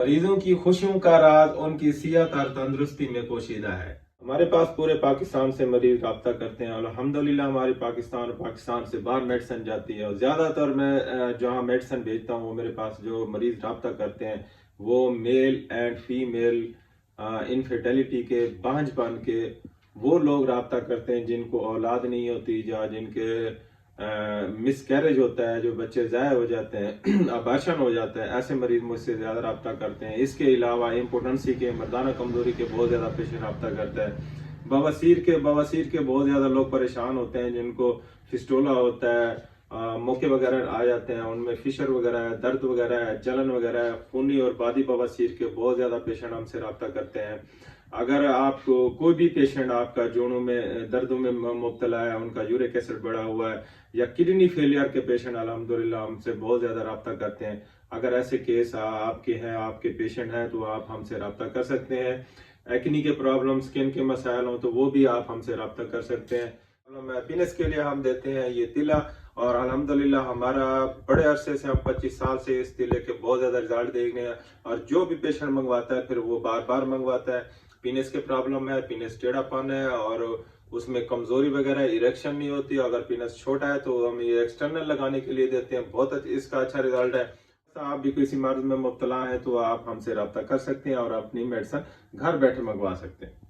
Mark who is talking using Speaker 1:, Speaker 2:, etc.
Speaker 1: मरीजों की खुशियों का राज उनकी सेहत और तंदुरुस्ती में पोशीदा है। हमारे पास पूरे पाकिस्तान से मरीज रब्ता करते हैं। अल्हम्दुलिल्लाह हमारे पाकिस्तान से बाहर मेडिसिन जाती है, और ज़्यादातर मैं जहाँ मेडिसिन भेजता हूँ, वो मेरे पास जो मरीज रब्ता करते हैं वो मेल एंड फीमेल इनफर्टिलिटी के, बांझपन के वो लोग रब्ता करते हैं जिनको औलाद नहीं होती, या जिनके मिस कैरेज होता है, जो बच्चे ज़ाया हो जाते हैं अबार्शन हो जाता है, ऐसे मरीज मुझसे ज़्यादा रब्ता करते हैं। इसके अलावा इम्पोर्टेंसी के, मर्दाना कमज़ोरी के बहुत ज़्यादा पेशेंट रब्ता करता है। बवासीर के बहुत ज़्यादा लोग परेशान होते हैं, जिनको फिस्टोला होता है, मौके वगैरह आ जाते हैं, उनमें फिशर वगैरह है, दर्द वगैरह है, जलन वगैरह है। खूनी और बादी बवासीर के बहुत ज़्यादा पेशेंट हमसे रब्ता करते हैं। अगर आपको कोई भी पेशेंट आपका जोड़ों में दर्दों में मुब्तला है, उनका यूरिक एसिड बढ़ा हुआ है, या किडनी फेलियर के पेशेंट अल्हम्दुलिल्लाह हमसे बहुत ज़्यादा रब्ता करते हैं। अगर ऐसे केस आपके हैं, आपके पेशेंट हैं, तो आप हमसे रब्ता कर सकते हैं। एक्नी के प्रॉब्लम, स्किन के मसाइल हो तो वो भी आप हमसे रब्ता कर सकते हैं। हैप्पीनेस के लिए हम देते हैं ये तिला, और अल्हम्दुलिल्लाह हमारा बड़े अरसे से, हम 25 साल से इस तिले के बहुत ज़्यादा रिजल्ट देखने हैं, और जो भी पेशेंट मंगवाता है फिर वो बार बार मंगवाता है। पीनेस के प्रॉब्लम है, पीनेस टेढ़ापन है, और उसमें कमजोरी वगैरह, इरेक्शन नहीं होती। अगर पीनस छोटा है तो हम ये एक्सटर्नल लगाने के लिए देते हैं, बहुत इसका अच्छा रिजल्ट है। आप भी किसी मर्ज में मुब्तला है तो आप हमसे रब्ता कर सकते हैं और अपनी मेडिसिन घर बैठे मंगवा सकते हैं।